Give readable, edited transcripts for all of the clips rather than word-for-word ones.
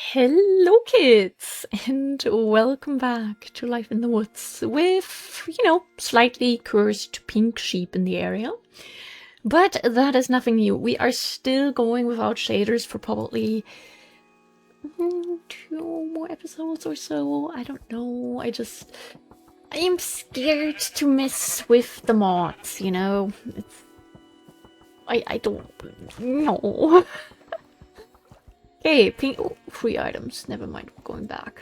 Hello, kids, and welcome back to Life in the Woods with, slightly cursed pink sheep in the area. But that is nothing new. We are still going without shaders for probably 2 more episodes or so. I don't know. I am scared to mess with the mods, I don't know. Okay, pink. Oh, 3 items. Never mind, we're going back.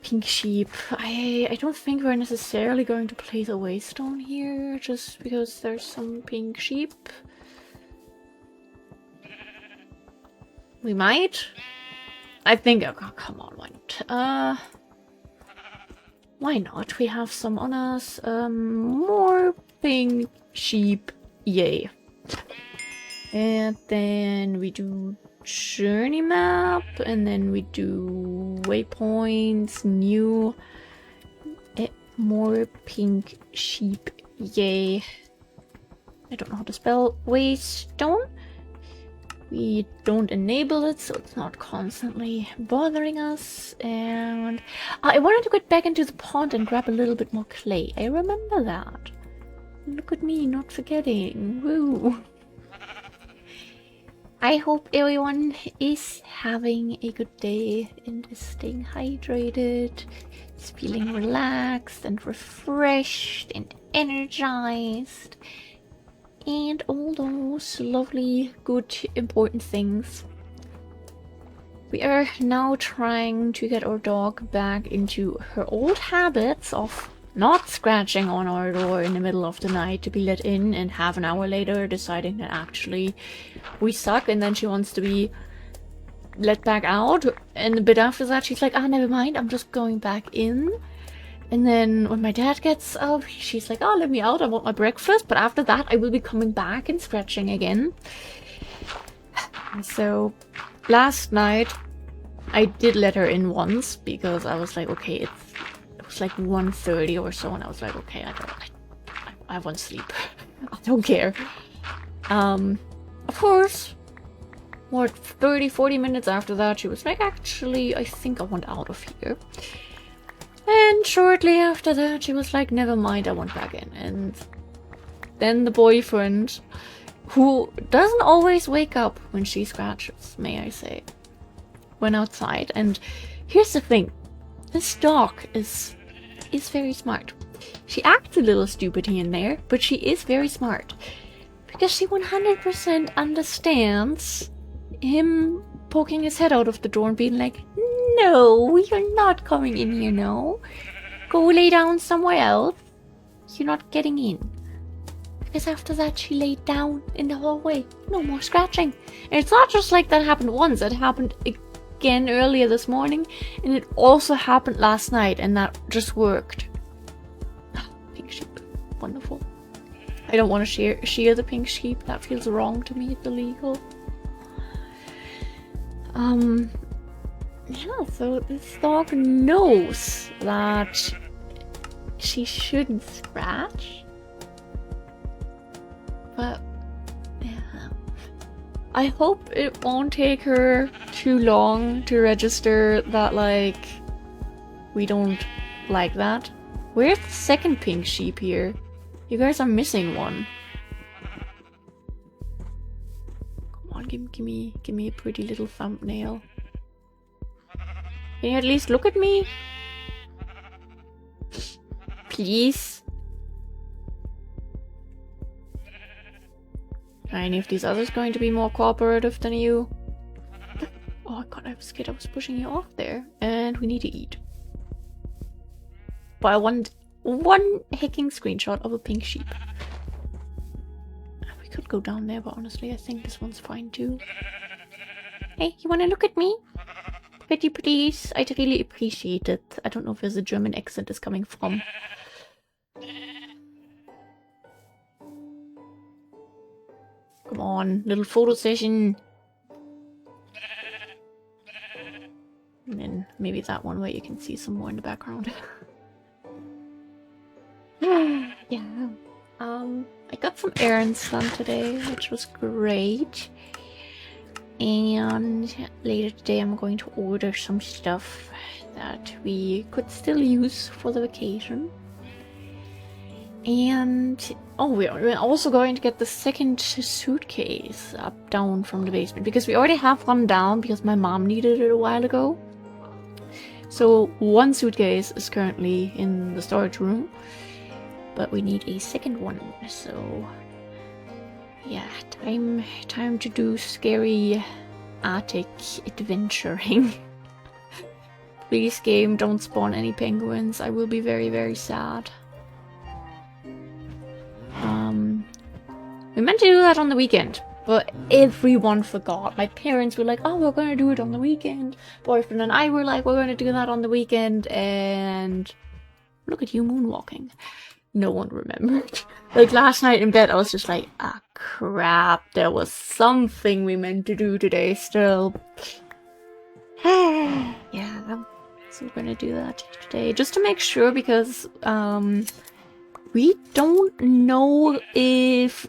Pink sheep. I don't think we're necessarily going to place a waystone here, just because there's some pink sheep. We might. I think. Oh, come on, why not? Why not? We have some on us. More pink sheep. Yay. And then we do journey map, and then we do waypoints, new, more pink sheep, yay. I don't know how to spell waystone. We don't enable it, so it's not constantly bothering us. And I wanted to get back into the pond and grab a little bit more clay. I remember that. Look at me, not forgetting. Woo! I hope everyone is having a good day and is staying hydrated, is feeling relaxed and refreshed and energized, and all those lovely, good, important things. We are now trying to get our dog back into her old habits of not scratching on our door in the middle of the night to be let in, and half an hour later deciding that actually we suck and then she wants to be let back out, and a bit after that she's like, never mind, I'm just going back in. And then when my dad gets up, she's like, let me out, I want my breakfast, but after that I will be coming back and scratching again. So last night I did let her in once because I was like, okay, it was like 1:30 or so, and I was like, okay, I want sleep. I don't care. Of course, more 30-40 minutes after that, she was like, actually, I think I want out of here. And shortly after that, she was like, never mind, I want back in. And then the boyfriend, who doesn't always wake up when she scratches, may I say, went outside. And here's the thing, this dog is very smart. She acts a little stupid here and there, but she is very smart. Because she 100% understands him poking his head out of the door and being like, no, you're not coming in here, no. Go lay down somewhere else. You're not getting in. Because after that she laid down in the hallway. No more scratching. And it's not just like that happened once. It happened again earlier this morning, and it also happened last night, and that just worked. Pink sheep. Wonderful. I don't want to shear the pink sheep. That feels wrong to me. It's illegal. Yeah, so this dog knows that she shouldn't scratch. But, yeah. I hope it won't take her too long to register that, like, we don't like that. Where's the second pink sheep here? You guys are missing one. Come on, give me a pretty little thumbnail. Can you at least look at me? Please? Are any of these others going to be more cooperative than you? Oh god, I was scared I was pushing you off there. And we need to eat. But I want one hacking screenshot of a pink sheep. We could go down there, but honestly I think this one's fine too. Hey, you wanna look at me? Pretty please? I'd really appreciate it. I don't know where the German accent is coming from. Come on, little photo session. And then maybe that one where you can see some more in the background. Yeah. I got some errands done today, which was great. And later today I'm going to order some stuff that we could still use for the vacation. And we're also going to get the second suitcase down from the basement, because we already have one down because my mom needed it a while ago. So one suitcase is currently in the storage room, but we need a second one. So yeah, time to do scary attic adventuring. Please, game, don't spawn any penguins. I will be very, very sad. We meant to do that on the weekend, but everyone forgot. My parents were like, oh, we're gonna do it on the weekend. Boyfriend and I were like, we're gonna do that on the weekend, and look at you moonwalking. No one remembered. Like last night in bed, I was just like, ah, crap, there was something we meant to do today still. Yeah, so we're gonna do that today, just to make sure, because we don't know if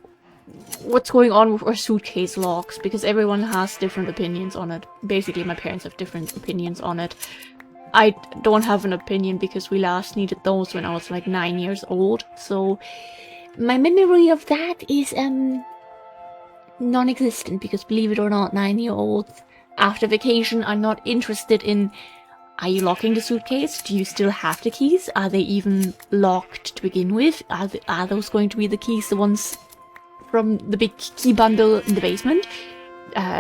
what's going on with our suitcase locks, because everyone has different opinions on it. Basically, my parents have different opinions on it. I don't have an opinion because we last needed those when I was like 9 years old, so my memory of that is non-existent, because believe it or not, 9-year-olds after vacation are not interested in, are you locking the suitcase? Do you still have the keys? Are they even locked to begin with? Are those going to be the keys, the ones from the big key bundle in the basement?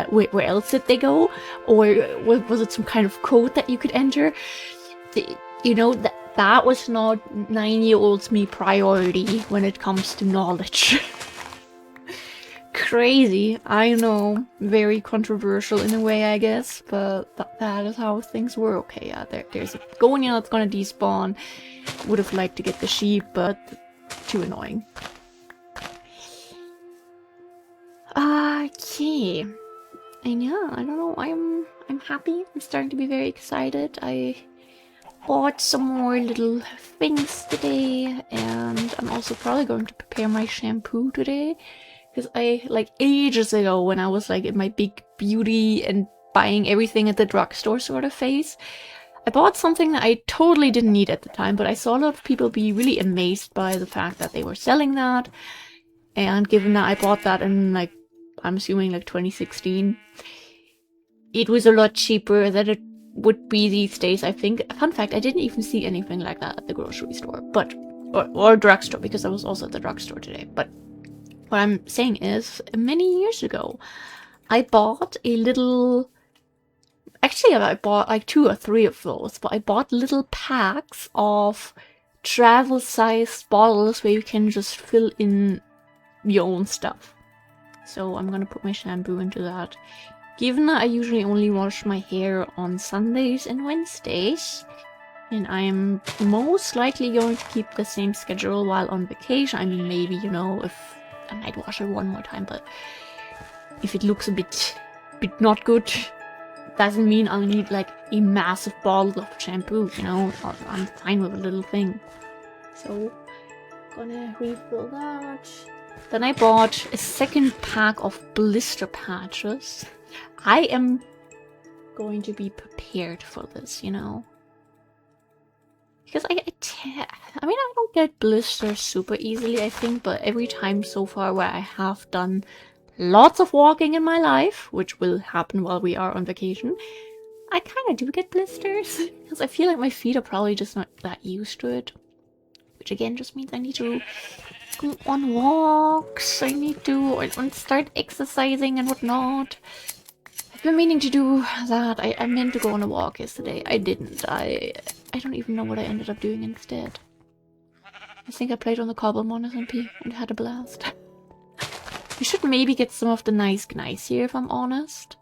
Where else did they go? Or was it some kind of code that you could enter? You know, that was not 9-year-olds me priority when it comes to knowledge. Crazy, I know. Very controversial in a way, I guess, but that is how things were. Okay, yeah, there's a Gonia that's gonna despawn. Would have liked to get the sheep, but too annoying. Okay. And yeah, I don't know, I'm happy. I'm starting to be very excited. I bought some more little things today, and I'm also probably going to prepare my shampoo today. Because I, like, ages ago, when I was, like, in my big beauty and buying everything at the drugstore sort of phase, I bought something that I totally didn't need at the time, but I saw a lot of people be really amazed by the fact that they were selling that. And given that I bought that in, like, I'm assuming, like, 2016, it was a lot cheaper than it would be these days, I think. Fun fact, I didn't even see anything like that at the grocery store, but, or drugstore, because I was also at the drugstore today, but what I'm saying is, many years ago, I bought a little... Actually, I bought like 2 or 3 of those, but I bought little packs of travel-sized bottles where you can just fill in your own stuff. So I'm gonna put my shampoo into that. Given that I usually only wash my hair on Sundays and Wednesdays, and I'm most likely going to keep the same schedule while on vacation. I mean, maybe, you know, if I might wash it one more time, but if it looks a bit not good, doesn't mean I'll need like a massive bottle of shampoo, you know. I'm fine with a little thing. So, gonna refill that. Then I bought a second pack of blister patches. I am going to be prepared for this, you know. Because I mean, I don't get blisters super easily, I think, but every time so far where I have done lots of walking in my life, which will happen while we are on vacation, I kind of do get blisters. Because I feel like my feet are probably just not that used to it. Which again just means I need to go on walks, I need to start exercising and whatnot. I've been meaning to do that. I meant to go on a walk yesterday. I didn't. I don't even know what I ended up doing instead. I think I played on the Cobblemon SMP and had a blast. We should maybe get some of the nice gneiss here, if I'm honest.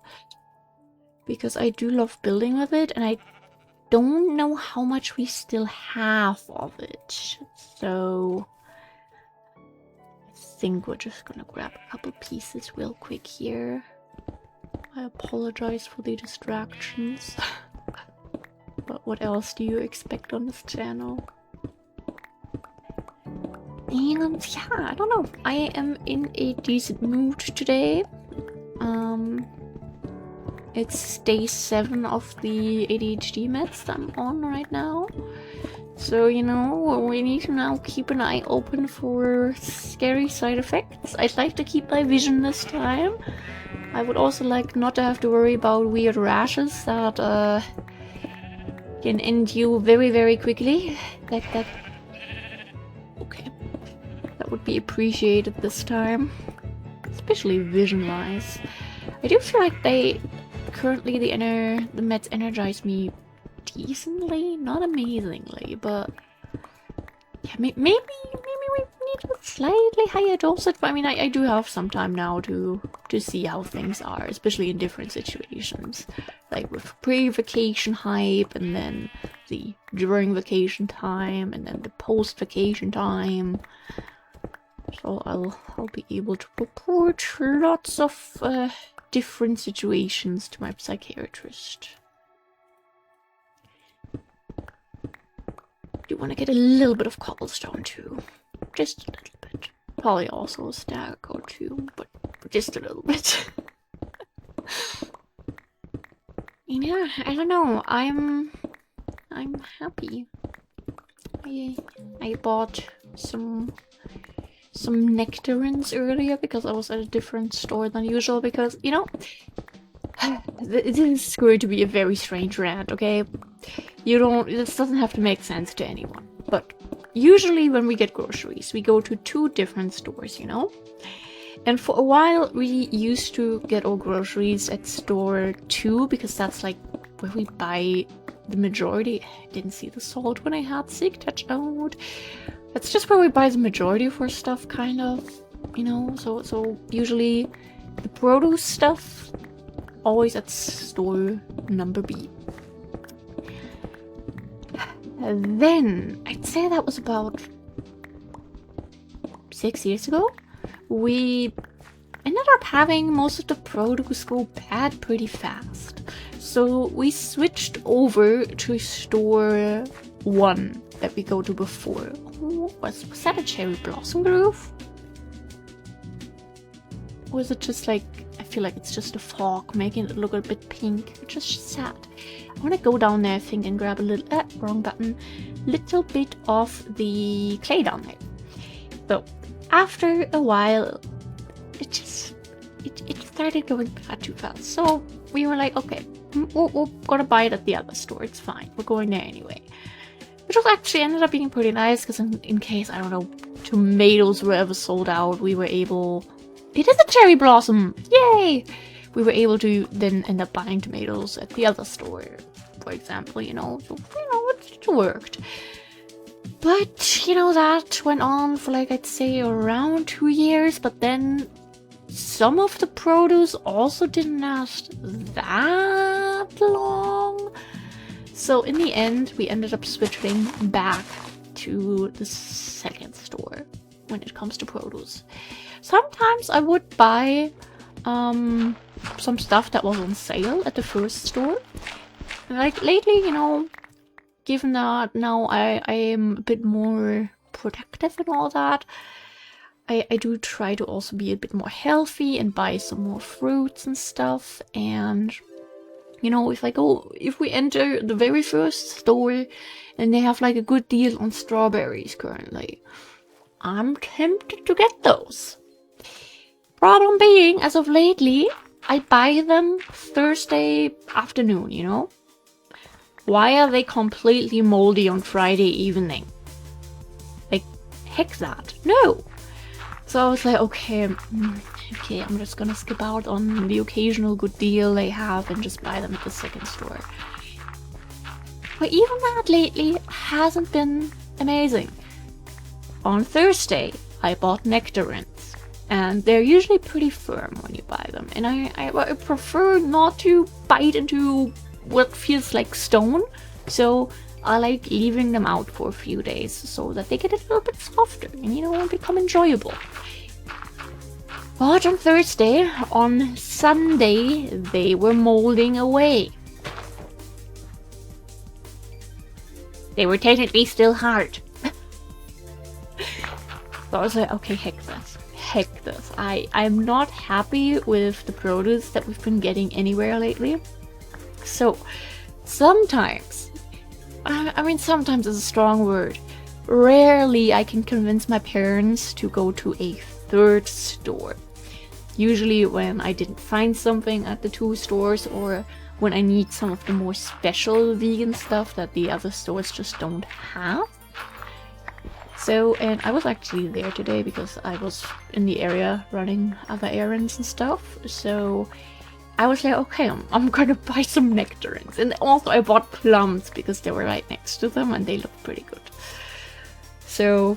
Because I do love building with it, and I don't know how much we still have of it. So I think we're just gonna grab a couple pieces real quick here. I apologize for the distractions. But what else do you expect on this channel? And yeah, I don't know. I am in a decent mood today. It's day 7 of the ADHD meds that I'm on right now. So, you know, we need to now keep an eye open for scary side effects. I'd like to keep my vision this time. I would also like not to have to worry about weird rashes that can end you very, very quickly. That okay. That would be appreciated this time. Especially vision-wise. I do feel like currently the meds energize me decently, not amazingly, but yeah, maybe we need a slightly higher dosage. But I mean, I do have some time now to see how things are, especially in different situations, like with pre-vacation hype, and then the during vacation time, and then the post-vacation time. So I'll be able to report lots of different situations to my psychiatrist. Do want to get a little bit of cobblestone too, just a little bit. Probably also a stack or two, but just a little bit. Yeah, I don't know. I'm happy. I bought some nectarines earlier because I was at a different store than usual, because, you know, this is going to be a very strange rant, okay? This doesn't have to make sense to anyone, but usually when we get groceries, we go to 2 different stores, you know? And for a while, we used to get our groceries at store 2, because that's like where we buy the majority. I didn't see the salt when I had sick touch out. That's just where we buy the majority of our stuff, kind of, you know? So usually the produce stuff, always at store number B. And then, I'd say that was about 6 years ago, we ended up having most of the produce go bad pretty fast. So we switched over to store 1 that we go to before. Oh, was that a cherry blossom grove? Or is it just like, I feel like it's just a fog making it look a bit pink, which is sad. I want to go down there, I think, and grab a little, wrong button, little bit of the clay down there. So, after a while, it started going bad too fast. So, we were like, okay, we're gonna buy it at the other store, it's fine. We're going there anyway. Which was actually ended up being pretty nice, because in case, I don't know, tomatoes were ever sold out, we were able... It is a cherry blossom! Yay! We were able to then end up buying tomatoes at the other store, for example, you know. So, you know, it worked. But, you know, that went on for, like, I'd say around 2 years, but then some of the produce also didn't last that long. So in the end, we ended up switching back to the second store when it comes to produce. Sometimes I would buy some stuff that was on sale at the first store. Like lately, you know, given that now I am a bit more productive and all that, I do try to also be a bit more healthy and buy some more fruits and stuff. And, you know, if we enter the very first store and they have like a good deal on strawberries currently, I'm tempted to get those. Problem being, as of lately, I buy them Thursday afternoon, you know? Why are they completely moldy on Friday evening? Like, heck that. No! So I was like, okay, I'm just gonna skip out on the occasional good deal they have and just buy them at the second store. But even that lately hasn't been amazing. On Thursday, I bought nectarines, and they're usually pretty firm when you buy them. And I prefer not to bite into what feels like stone, so I like leaving them out for a few days so that they get a little bit softer and, you know, become enjoyable. But on Thursday, on Sunday, they were molding away. They were technically still hard. So I was like, okay, heck heck this. I'm not happy with the produce that we've been getting anywhere lately. So sometimes, I mean sometimes is a strong word. Rarely I can convince my parents to go to a third store. Usually when I didn't find something at the 2 stores, or when I need some of the more special vegan stuff that the other stores just don't have. So, and I was actually there today because I was in the area running other errands and stuff. So I was like, okay, I'm gonna buy some nectarines. And also I bought plums because they were right next to them and they looked pretty good. So,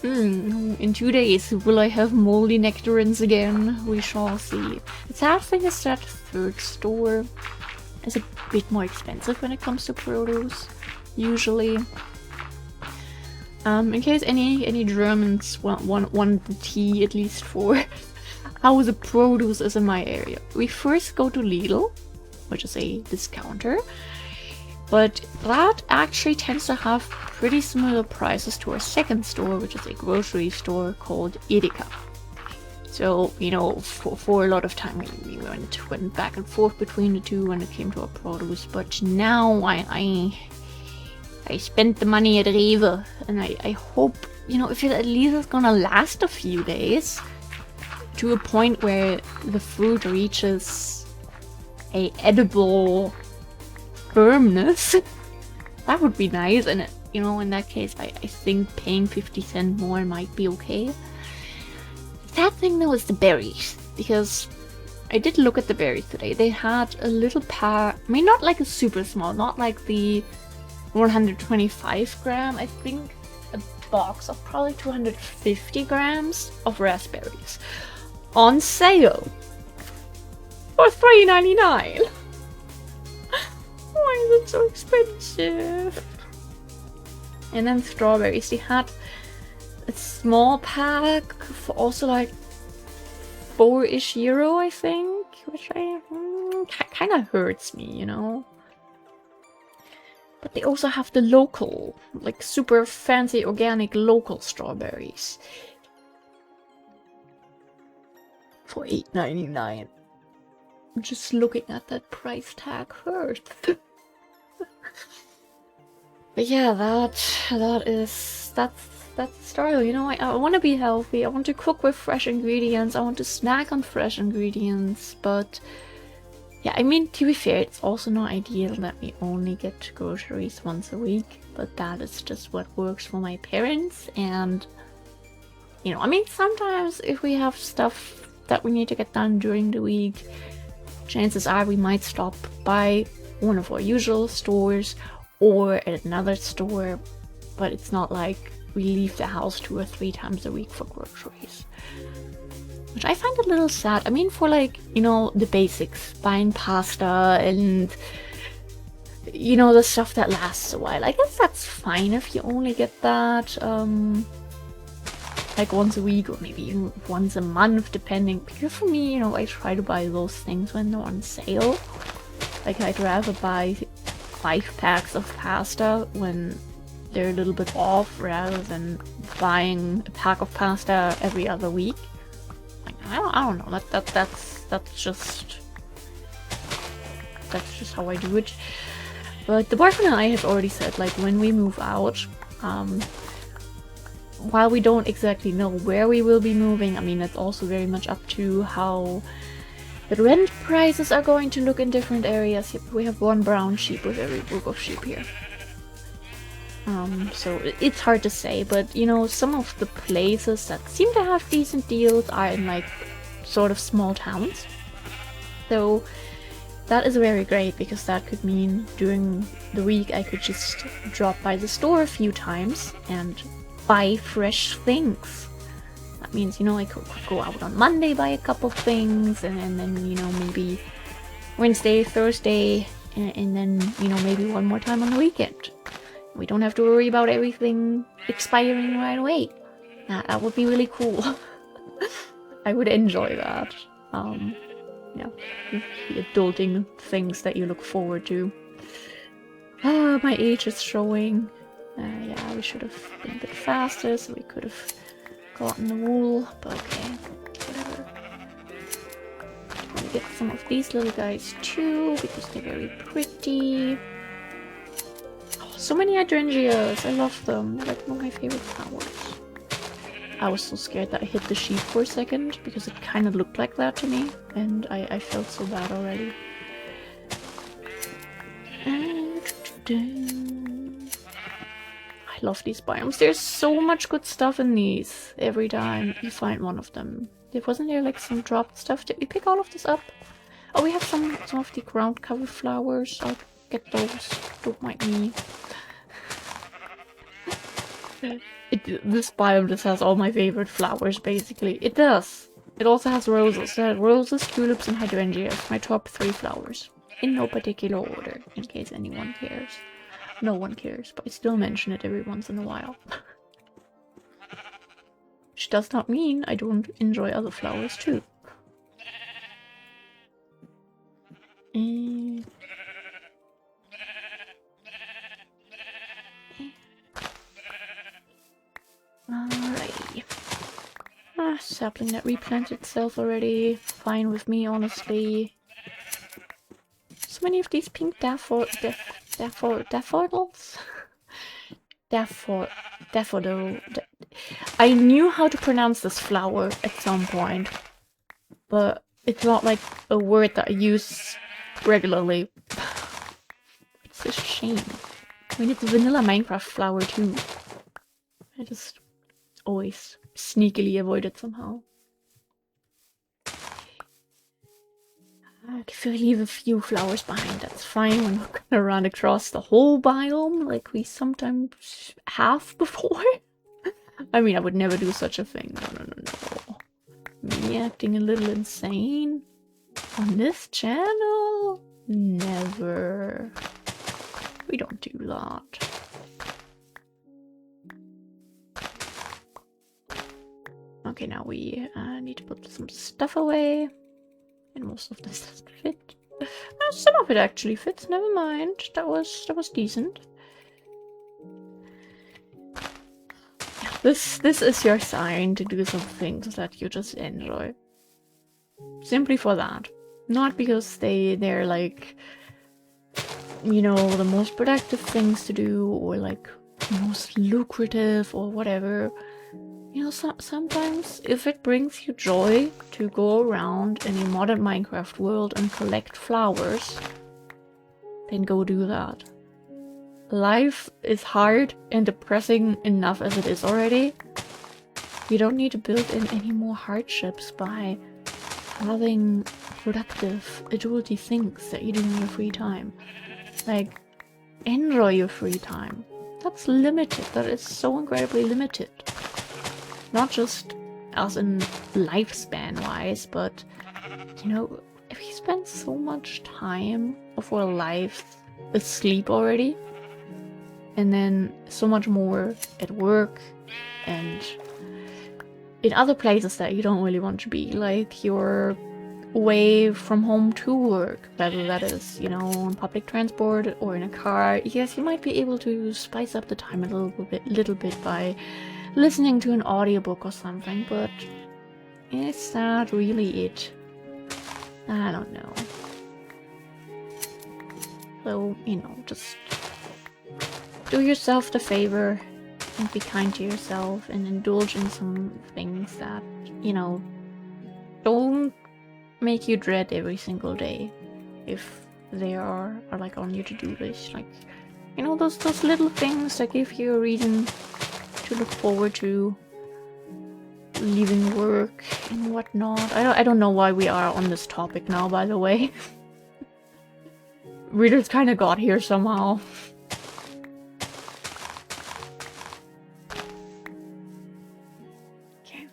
in 2 days, will I have moldy nectarines again? We shall see. The sad thing is that third store is a bit more expensive when it comes to produce, usually. In case any Germans want the tea, at least for how the produce is in my area. We first go to Lidl, which is a discounter, but that actually tends to have pretty similar prices to our second store, which is a grocery store called Edeka. So, you know, for a lot of time we went back and forth between the two when it came to our produce, but now I spent the money at Rewe, and I hope, you know, if it at least is gonna last a few days, to a point where the fruit reaches a edible firmness. That would be nice, and you know, in that case, I think paying 50 cents more might be okay. That thing though is the berries, because I did look at the berries today. They had a little pack, I mean, not like a super small, not like the 125 gram, I think a box of probably 250 grams of raspberries on sale for $3.99. Why is it so expensive? And then strawberries, they had a small pack for also like €4-ish, I think, which kind of hurts me, you know. But they also have the local, like super fancy organic local strawberries for $8.99. Just looking at that price tag hurts. But yeah, that's the story. You know, I want to be healthy. I want to cook with fresh ingredients. I want to snack on fresh ingredients. But yeah, I mean, to be fair, it's also not ideal that we only get groceries once a week. But that is just what works for my parents. And you know, I mean, sometimes if we have stuff that we need to get done during the week, chances are we might stop by one of our usual stores or at another store, but it's not like we leave the house 2 or 3 times a week for groceries. Which I find a little sad. I mean, for like, you know, the basics, buying pasta and, you know, the stuff that lasts a while. I guess that's fine if you only get that, like once a week or maybe even once a month, depending. Because for me, you know, I try to buy those things when they're on sale. Like, I'd rather buy 5 packs of pasta when they're a little bit off rather than buying a pack of pasta every other week. Like, I don't know. That's just how I do it. But the boyfriend and I have already said, like, when we move out, while we don't exactly know where we will be moving, I mean, that's also very much up to how the rent prices are going to look in different areas. We have 1 brown sheep with every group of sheep here. So it's hard to say, but you know, some of the places that seem to have decent deals are in like sort of small towns. So that is very great, because that could mean during the week I could just drop by the store a few times and buy fresh things. That means, you know, I could go out on Monday, buy a couple things, and then, you know, maybe Wednesday, Thursday, and then, you know, maybe one more time on the weekend. We don't have to worry about everything expiring right away. That would be really cool. I would enjoy that. Yeah, the adulting things that you look forward to. My age is showing. Yeah, we should have been a bit faster, so we could have cotton wool, but okay, whatever. I'm gonna get some of these little guys too, because they're very pretty. Oh, so many hydrangeas, I love them. They're like one of my favorite flowers. I was so scared that I hit the sheep for a second, because it kind of looked like that to me, and I felt so bad already. I love these biomes. There's so much good stuff in these every time you find one of them. Wasn't there like some dropped stuff? Did we pick all of this up? Oh, we have some of the ground cover flowers. I'll get those. Don't mind me. This biome just has all my favorite flowers, basically. It does. It also has roses. Roses, tulips, and hydrangeas. My top 3 flowers. In no particular order, in case anyone cares. No one cares, but I still mention it every once in a while. Which does not mean I don't enjoy other flowers too. Alrighty. Sapling that replanted itself already. Fine with me, honestly. So many of these pink daffodils? Daffodil. I knew how to pronounce this flower at some point, but it's not like a word that I use regularly. It's a shame. I mean, it's a vanilla Minecraft flower too. I just always sneakily avoid it somehow. If I leave a few flowers behind, that's fine. We're not gonna run across the whole biome like we sometimes have before. I mean, I would never do such a thing. No. Me acting a little insane on this channel? Never. We don't do that. Okay, now we need to put some stuff away. And most of this doesn't fit. Some of it actually fits, never mind. That was decent. This is your sign to do some things that you just enjoy. Simply for that. Not because they're like, you know, the most productive things to do, or like most lucrative or whatever. You know, sometimes if it brings you joy to go around in a modern Minecraft world and collect flowers, then go do that. Life is hard and depressing enough as it is already. You don't need to build in any more hardships by having productive, adulty things that you do in your free time. Like, enjoy your free time. That's limited. That is so incredibly limited. Not just as in lifespan-wise, but, you know, if you spend so much time of our lives asleep already, and then so much more at work and in other places that you don't really want to be, like you're away from home to work, whether that is, you know, on public transport or in a car. Yes, you might be able to spice up the time a little bit by listening to an audiobook or something, but is that really it? I don't know. So, you know, just do yourself the favor and be kind to yourself and indulge in some things that, you know, don't make you dread every single day if they are like on your to-do list. Like, you know, those little things that give you a reason to look forward to leaving work and whatnot. I don't know why we are on this topic now, by the way. We just kind of got here somehow. Okay.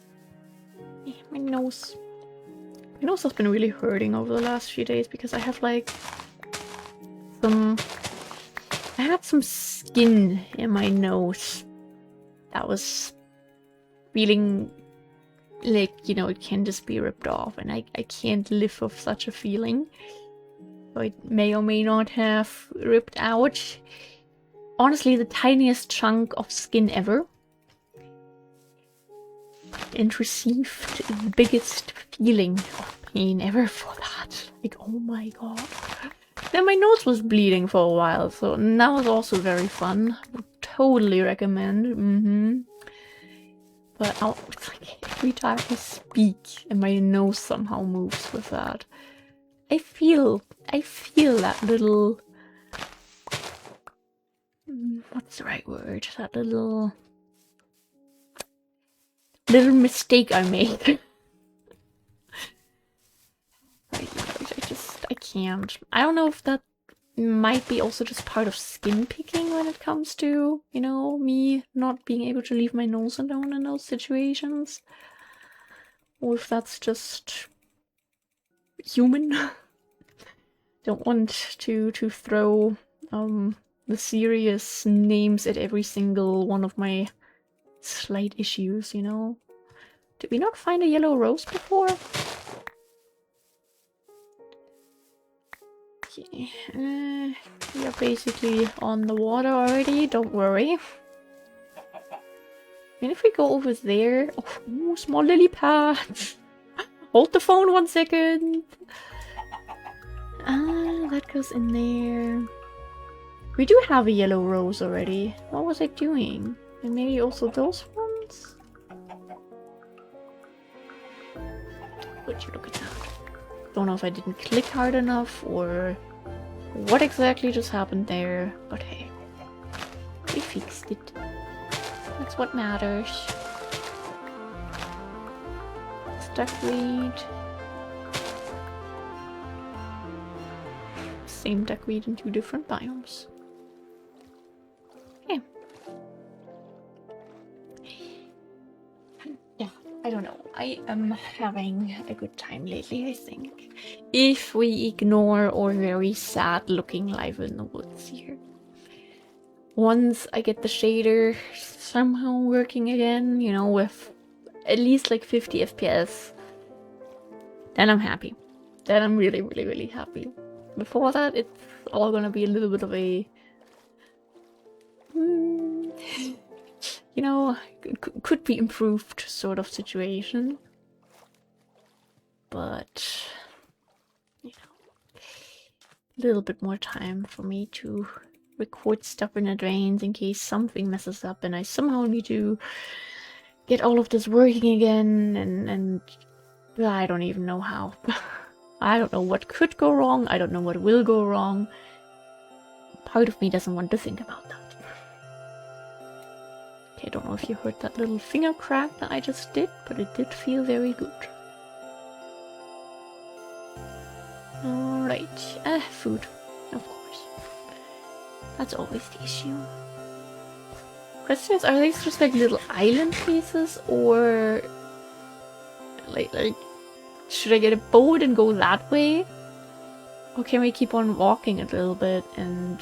My nose has been really hurting over the last few days because I have like I had some skin in my nose that was feeling like, you know, it can just be ripped off, and I can't live with such a feeling. So it may or may not have ripped out. Honestly, the tiniest chunk of skin ever. and received the biggest feeling of pain ever for that. Like, oh my god. Then my nose was bleeding for a while, so that was also very fun. Would totally recommend. But it's like every time I speak and my nose somehow moves with that, I feel that little, what's the right word? That little mistake I made. I can't. I don't know if that might be also just part of skin picking when it comes to, you know, me not being able to leave my nose alone in those situations. Or if that's just human. Don't want to throw the serious names at every single one of my slight issues, you know? Did we not find a yellow rose before? Okay, we are basically on the water already, don't worry. And if we go over there... Oh, small lily pad! Hold the phone 1 second! That goes in there. We do have a yellow rose already. What was I doing? And maybe also those ones? Would you look at that? Don't know if I didn't click hard enough or what exactly just happened there, but hey, we fixed it. That's what matters. Duckweed. Same duckweed in 2 different biomes. Okay. Yeah, I don't know. I am having a good time lately, I think. If we ignore our very sad looking life in the woods here. Once I get the shader somehow working again, you know, with at least like 50 FPS, then I'm happy. Then I'm really, really, really happy. Before that, it's all gonna be a little bit of a... you know, could be improved sort of situation. But, you know, a little bit more time for me to record stuff in advance in case something messes up and I somehow need to get all of this working again, and I don't even know how. I don't know what could go wrong, I don't know what will go wrong. Part of me doesn't want to think about that. Okay, I don't know if you heard that little finger crack that I just did, but it did feel very good. Alright, food, of course. That's always the issue. Question is, are these just like little island pieces, or like should I get a boat and go that way? Or can we keep on walking a little bit and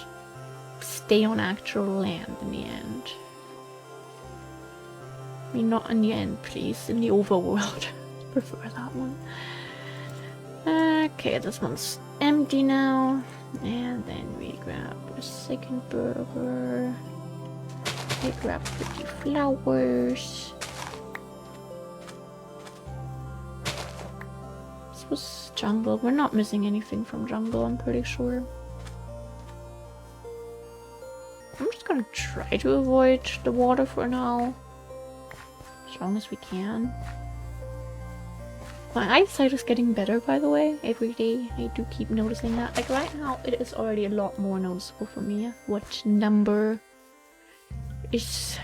stay on actual land in the end? I mean, not in the end, please. In the overworld. I prefer that one. Okay, this one's empty now. And then we grab a second burger. We grab pretty flowers. This was jungle. We're not missing anything from jungle, I'm pretty sure. I'm just gonna try to avoid the water for now. As long as we can. My eyesight is getting better, by the way, every day. I do keep noticing that. Like right now, it is already a lot more noticeable for me what number is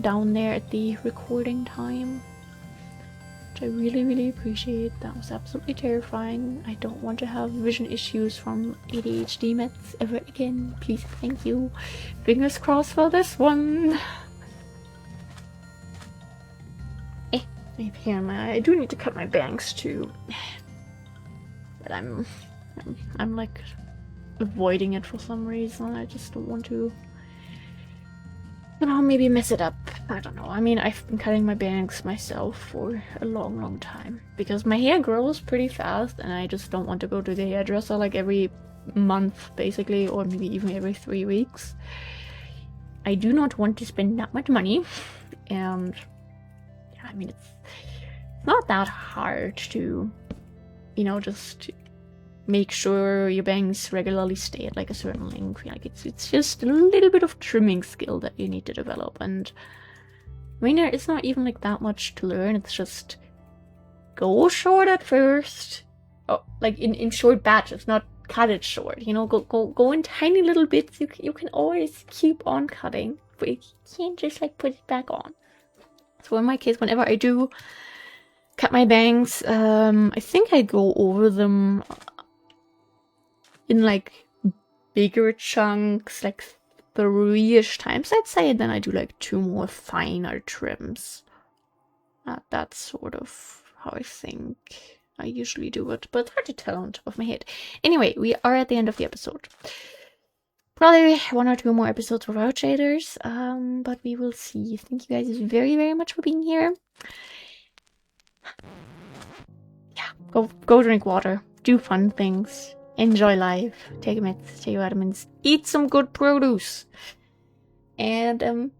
down there at the recording time. Which I really, really appreciate. That was absolutely terrifying. I don't want to have vision issues from ADHD meds ever again. Please, thank you. Fingers crossed for this one. Maybe I do need to cut my bangs too, but I'm like avoiding it for some reason. I just don't want to, you know, maybe mess it up. I don't know. I mean, I've been cutting my bangs myself for a long, long time because my hair grows pretty fast, and I just don't want to go to the hairdresser like every month, basically, or maybe even every 3 weeks. I do not want to spend that much money, and I mean, it's not that hard to, you know, just make sure your bangs regularly stay at like a certain length. Like it's just a little bit of trimming skill that you need to develop. And I mean, it's not even like that much to learn. It's just go short at first. Oh, like in short batches, not cut it short. You know, go in tiny little bits. You can always keep on cutting, but you can't just like put it back on. So in my case, whenever I do cut my bangs, I think I go over them in like bigger chunks, like 3-ish times, I'd say, and then I do like 2 more finer trims. That's sort of how I think I usually do it, but it's hard to tell on top of my head. Anyway, we are at the end of the episode. Probably 1 or 2 more episodes without shaders, but we will see. Thank you guys very, very much for being here. Yeah, go drink water, do fun things, enjoy life, take meds, take vitamins, eat some good produce, and